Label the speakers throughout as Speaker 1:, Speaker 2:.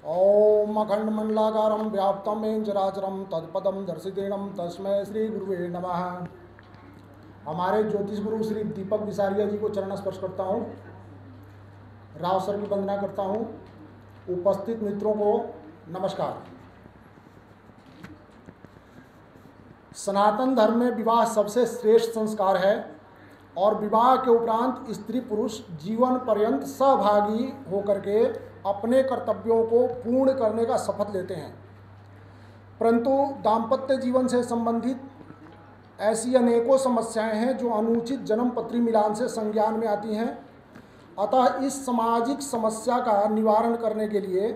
Speaker 1: ओम अखंडमंडलाकारं व्याप्तं येन चराचरं तत्पदं दर्शितेनं तस्मै श्री गुरुवे नमः। हमारे ज्योतिष गुरु श्री दीपक विसारिया जी को चरण स्पर्श करता हूँ, राव सर की वंदना करता हूँ। उपस्थित मित्रों को नमस्कार। सनातन धर्म में विवाह सबसे श्रेष्ठ संस्कार है और विवाह के उपरांत स्त्री पुरुष जीवन पर्यंत सहभागी होकर के अपने कर्तव्यों को पूर्ण करने का शपथ लेते हैं। परंतु दाम्पत्य जीवन से संबंधित ऐसी अनेकों समस्याएं हैं जो अनुचित जन्म पत्री मिलान से संज्ञान में आती हैं। अतः इस सामाजिक समस्या का निवारण करने के लिए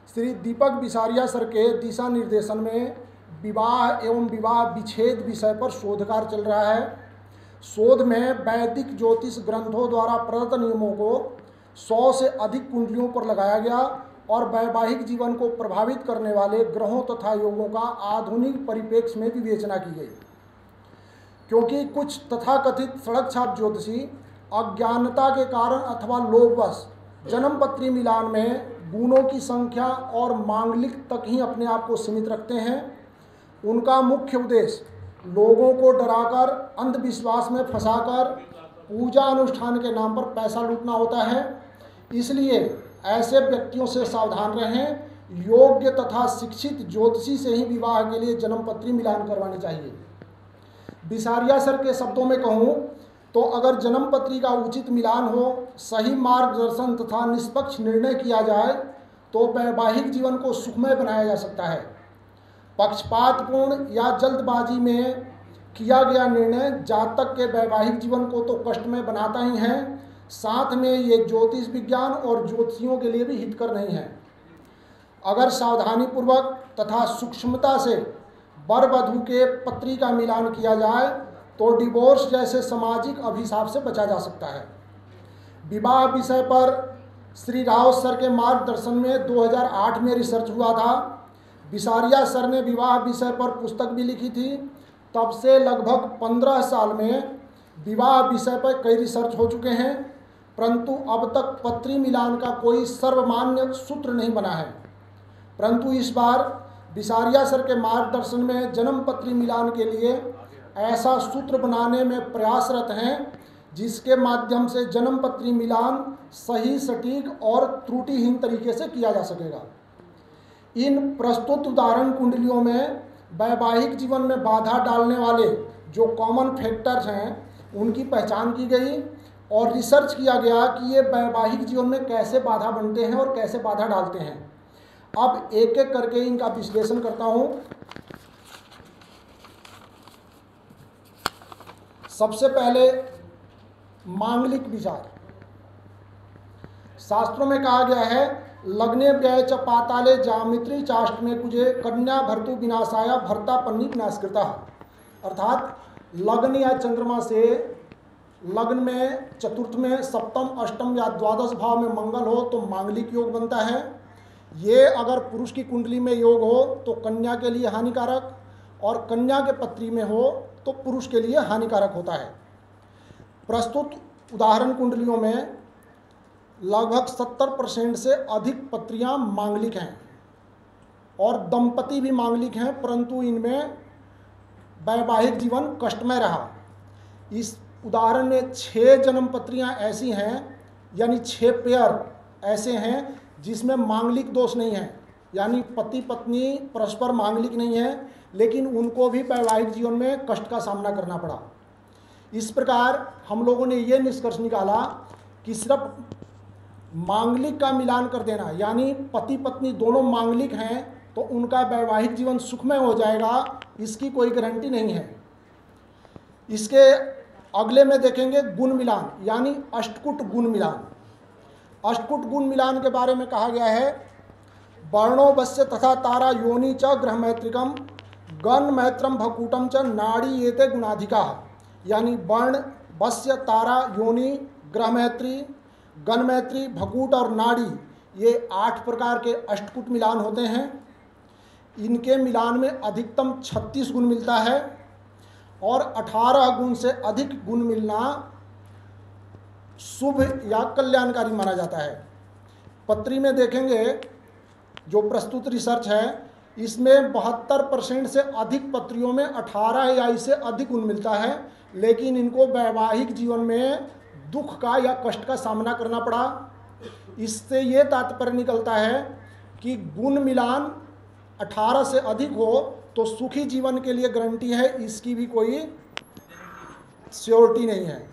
Speaker 1: श्री दीपक विसारिया सर के दिशा निर्देशन में विवाह एवं विवाह विच्छेद विषय पर शोध कार्य चल रहा है। शोध में वैदिक ज्योतिष ग्रंथों द्वारा प्रदत्त नियमों को 100 से अधिक कुंडलियों पर लगाया गया और वैवाहिक जीवन को प्रभावित करने वाले ग्रहों तथा योगों का आधुनिक परिप्रेक्ष्य में विवेचना की गई। क्योंकि कुछ तथाकथित सड़क छाप ज्योतिषी अज्ञानता के कारण अथवा लोभवश जन्म पत्री मिलान में गुणों की संख्या और मांगलिक तक ही अपने आप को सीमित रखते हैं। उनका मुख्य उद्देश्य लोगों को डराकर अंधविश्वास में फंसाकर पूजा अनुष्ठान के नाम पर पैसा लूटना होता है। इसलिए ऐसे व्यक्तियों से सावधान रहें। योग्य तथा शिक्षित ज्योतिषी से ही विवाह के लिए जन्म पत्री मिलान करवानी चाहिए। विसारिया सर के शब्दों में कहूँ तो अगर जन्म पत्री का उचित मिलान हो, सही मार्गदर्शन तथा निष्पक्ष निर्णय किया जाए तो वैवाहिक जीवन को सुखमय बनाया जा सकता है। पक्षपातपूर्ण या जल्दबाजी में किया गया निर्णय जातक के वैवाहिक जीवन को तो कष्टमय बनाता ही है, साथ में ये ज्योतिष विज्ञान और ज्योतिषियों के लिए भी हितकर नहीं है। अगर सावधानीपूर्वक तथा सूक्ष्मता से वर वधू के पत्री का मिलान किया जाए तो डिवोर्स जैसे सामाजिक अभिशाप से बचा जा सकता है। विवाह विषय पर श्री राव सर के मार्गदर्शन में 2008 में रिसर्च हुआ था। विसारिया सर ने विवाह विषय पर पुस्तक भी लिखी थी। तब से लगभग 15 साल में विवाह विषय पर कई रिसर्च हो चुके हैं, परंतु अब तक पत्री मिलान का कोई सर्वमान्य सूत्र नहीं बना है। परंतु इस बार विसारिया सर के मार्गदर्शन में जन्म पत्री मिलान के लिए ऐसा सूत्र बनाने में प्रयासरत हैं जिसके माध्यम से जन्म पत्री मिलान सही, सटीक और त्रुटिहीन तरीके से किया जा सकेगा। इन प्रस्तुत उदाहरण कुंडलियों में वैवाहिक जीवन में बाधा डालने वाले जो कॉमन फैक्टर्स हैं उनकी पहचान की गई और रिसर्च किया गया कि ये वैवाहिक जीवन में कैसे बाधा बनते हैं और कैसे बाधा डालते हैं। अब एक एक करके इनका विश्लेषण करता हूँ। सबसे पहले मांगलिक विचार। शास्त्रों में कहा गया है लग्ने व्यय च पाताले जामित्री चाष्टमे कुजे कन्या भर्तु विनाशाय भर्ता पन्नी विनाशकृता। अर्थात लग्न या चंद्रमा से लग्न में चतुर्थ में सप्तम, अष्टम या द्वादश भाव में मंगल हो तो मांगलिक योग बनता है। ये अगर पुरुष की कुंडली में योग हो तो कन्या के लिए हानिकारक और कन्या के पत्री में हो तो पुरुष के लिए हानिकारक होता है। प्रस्तुत उदाहरण कुंडलियों में लगभग 70% से अधिक पत्रियां मांगलिक हैं और दंपति भी मांगलिक हैं, परंतु इनमें वैवाहिक जीवन कष्टमय रहा। इस उदाहरण में 6 जन्म पत्रियां ऐसी हैं, यानी 6 पेयर ऐसे हैं जिसमें मांगलिक दोष नहीं है, यानी पति पत्नी परस्पर मांगलिक नहीं है, लेकिन उनको भी वैवाहिक जीवन में कष्ट का सामना करना पड़ा। इस प्रकार हम लोगों ने ये निष्कर्ष निकाला कि सिर्फ मांगलिक का मिलान कर देना, यानी पति पत्नी दोनों मांगलिक हैं तो उनका वैवाहिक जीवन सुखमय हो जाएगा, इसकी कोई गारंटी नहीं है। इसके अगले में देखेंगे गुण मिलान, यानी अष्टकुट गुण मिलान। अष्टकुट गुण मिलान के बारे में कहा गया है वर्णो वस्य तथा तारा योनि च ग्रह मैत्रिकम गण मैत्रम भकूटम च नाड़ी येते गुणाधिका। यानी वर्ण, वस्य, तारा, योनि, ग्रह मैत्री, गण मैत्री, भकूट और नाड़ी, ये 8 प्रकार के अष्टकुट मिलान होते हैं। इनके मिलान में अधिकतम 36 गुण मिलता है और 18 गुण से अधिक गुण मिलना शुभ या कल्याणकारी माना जाता है। पत्री में देखेंगे जो प्रस्तुत रिसर्च है इसमें 72% से अधिक पत्रियों में 18 या इससे अधिक गुण मिलता है, लेकिन इनको वैवाहिक जीवन में दुख का या कष्ट का सामना करना पड़ा। इससे ये तात्पर्य निकलता है कि गुण मिलान 18 से अधिक हो तो सुखी जीवन के लिए गारंटी है, इसकी भी कोई श्योरिटी नहीं है।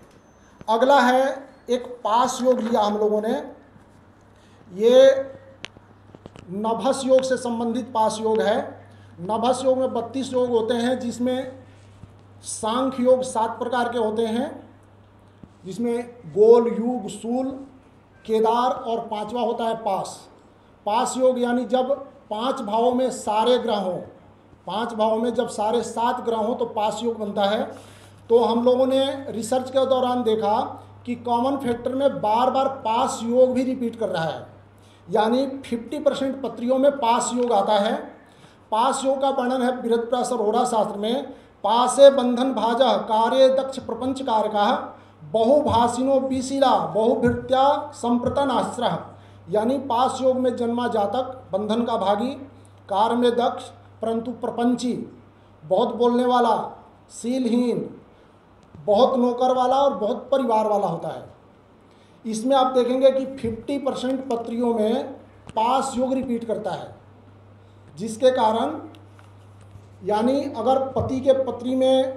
Speaker 1: अगला है एक पास योग लिया हम लोगों ने, ये नभस योग से संबंधित पास योग है। नभस योग में 32 योग होते हैं, जिसमें सांख्य योग 7 प्रकार के होते हैं, जिसमें गोल, युग, शूल, केदार और 5वां होता है पास। पास योग यानी जब 5 भावों में सारे ग्रह हों, 5 भावों में जब सारे 7 ग्रह हों तो पास योग बनता है। तो हम लोगों ने रिसर्च के दौरान देखा कि कॉमन फैक्टर में बार बार पास योग भी रिपीट कर रहा है, यानी 50% पत्रियों में पास योग आता है। पास योग का वर्णन है बृहत्पराशर होरा शास्त्र में, पासे बंधन भाजः कार्य दक्ष प्रपंच कारका बहुभाषिनो बीशिला बहुभृत्या संप्रतन आश्रह, यानी पास योग में जन्मा जातक बंधन का भागी, कार्य में दक्ष परंतु प्रपंची, बहुत बोलने वाला, शीलहीन, बहुत नौकर वाला और बहुत परिवार वाला होता है। इसमें आप देखेंगे कि 50% पत्रियों में पास योग रिपीट करता है, जिसके कारण यानी अगर पति के पत्नी में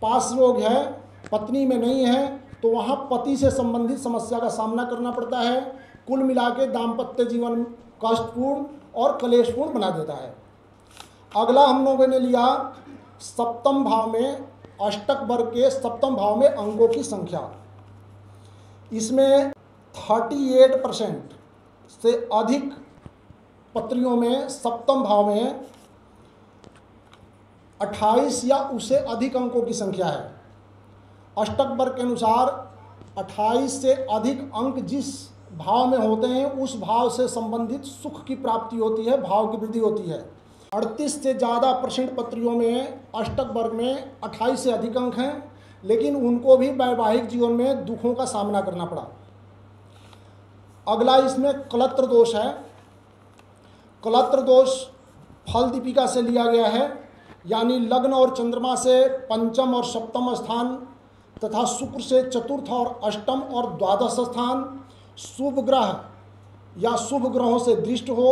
Speaker 1: पास योग है, पत्नी में नहीं है, तो वहाँ पति से संबंधित समस्या का सामना करना पड़ता है। कुल मिला के दाम्पत्य जीवन कष्टपूर्ण और कलेशपूर्ण बना देता है। अगला हम लोगों ने लिया सप्तम भाव में, अष्टक वर्ग के सप्तम भाव में अंकों की संख्या। इसमें 38% से अधिक पत्रियों में सप्तम भाव में 28 या उससे अधिक अंकों की संख्या है। अष्टक वर्ग के अनुसार 28 से अधिक अंक जिस भाव में होते हैं उस भाव से संबंधित सुख की प्राप्ति होती है, भाव की वृद्धि होती है। 38 से ज़्यादा % पत्रियों में अष्टक वर्ग में 28 से अधिक अंक हैं, लेकिन उनको भी वैवाहिक जीवन में दुखों का सामना करना पड़ा। अगला इसमें कलत्र दोष है। कलत्र दोष फल दीपिका से लिया गया है, यानी लग्न और चंद्रमा से पंचम और सप्तम स्थान तथा शुक्र से चतुर्थ और अष्टम और द्वादश स्थान शुभ ग्रह या शुभ ग्रहों से दृष्ट हो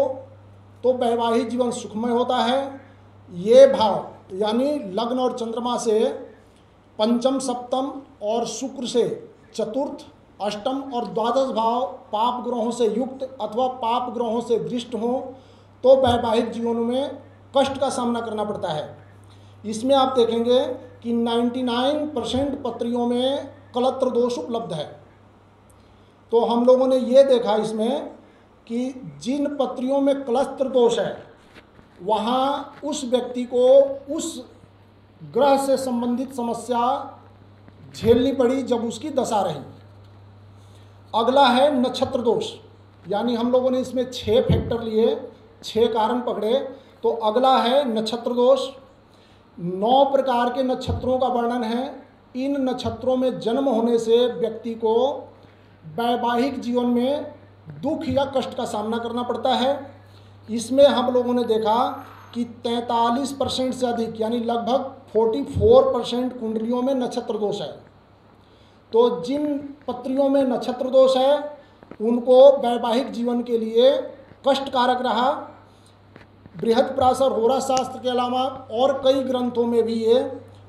Speaker 1: तो वैवाहिक जीवन सुखमय होता है। ये भाव यानी लग्न और चंद्रमा से पंचम, सप्तम और शुक्र से चतुर्थ, अष्टम और द्वादश भाव पाप ग्रहों से युक्त अथवा पाप ग्रहों से दृष्ट हो तो वैवाहिक जीवन में कष्ट का सामना करना पड़ता है। इसमें आप देखेंगे कि 99% पत्रियों में कलत्र दोष उपलब्ध है। तो हम लोगों ने ये देखा इसमें कि जिन पत्रियों में कलत्र दोष है वहाँ उस व्यक्ति को उस ग्रह से संबंधित समस्या झेलनी पड़ी जब उसकी दशा रही। अगला है नक्षत्र दोष, यानी हम लोगों ने इसमें 6 फैक्टर लिए, 6 कारण पकड़े। तो अगला है नक्षत्र दोष। 9 प्रकार के नक्षत्रों का वर्णन है। इन नक्षत्रों में जन्म होने से व्यक्ति को वैवाहिक जीवन में दुख या कष्ट का सामना करना पड़ता है। इसमें हम लोगों ने देखा कि 43% से अधिक यानी लगभग 44% कुंडलियों में नक्षत्र दोष है। तो जिन पत्रियों में नक्षत्र दोष है उनको वैवाहिक जीवन के लिए कष्टकारक रहा। बृहत्पराशर होरा शास्त्र के अलावा और कई ग्रंथों में भी ये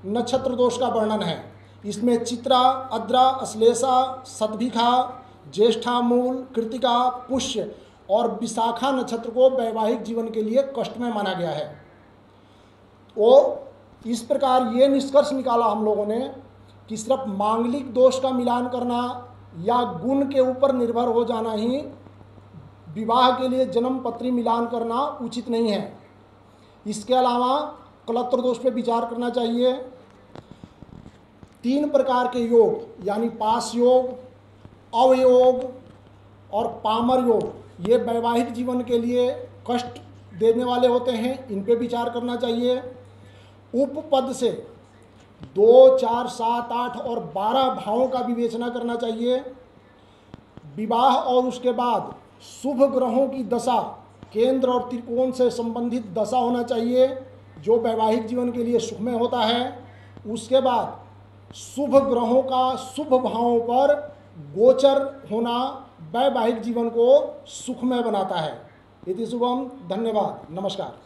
Speaker 1: नक्षत्र दोष का वर्णन है। इसमें चित्रा, अद्रा, अश्लेषा, सतभिखा, ज्येष्ठा, मूल, कृतिका, पुष्य और विशाखा नक्षत्र को वैवाहिक जीवन के लिए कष्टमय माना गया है। तो इस प्रकार ये निष्कर्ष निकाला हम लोगों ने कि सिर्फ मांगलिक दोष का मिलान करना या गुण के ऊपर निर्भर हो जाना ही विवाह के लिए जन्म पत्री मिलान करना उचित नहीं है। इसके अलावा कलत्र दोष पे विचार करना चाहिए। 3 प्रकार के योग यानी पास योग, अवयोग और पामर योग, ये वैवाहिक जीवन के लिए कष्ट देने वाले होते हैं, इन पे विचार करना चाहिए। उपपद से 2, 4, 7, 8 और 12 भावों का विवेचना करना चाहिए। विवाह और उसके बाद शुभ ग्रहों की दशा केंद्र और त्रिकोण से संबंधित दशा होना चाहिए जो वैवाहिक जीवन के लिए सुखमय होता है। उसके बाद शुभ ग्रहों का शुभ भावों पर गोचर होना वैवाहिक जीवन को सुखमय बनाता है। इति शुभम। धन्यवाद। नमस्कार।